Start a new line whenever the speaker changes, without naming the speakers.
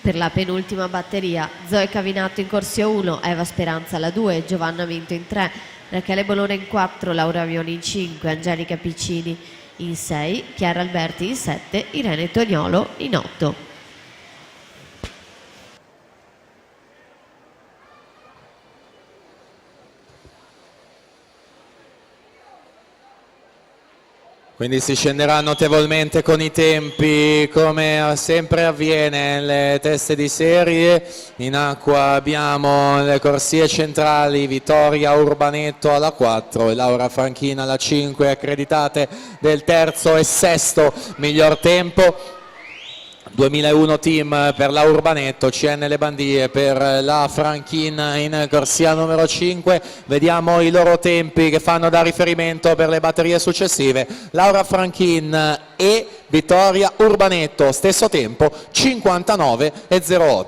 Per la penultima batteria, Zoe Cavinato in corsia 1, Eva Speranza alla 2, Giovanna Minto in 3, Rachele Bolone in 4, Laura Vioni in 5, Angelica Piccini in 6, Chiara Alberti in 7, Irene Toniolo in 8.
Quindi si scenderà notevolmente con i tempi, come sempre avviene nelle teste di serie. In acqua abbiamo le corsie centrali, Vittoria Urbanetto alla 4 e Laura Franchina alla 5, accreditate del terzo e sesto miglior tempo. 2001 team per la Urbanetto, CN Le Bandie per la Franchina in corsia numero 5. Vediamo i loro tempi che fanno da riferimento per le batterie successive. Laura Franchin e Vittoria Urbanetto, stesso tempo 59,08.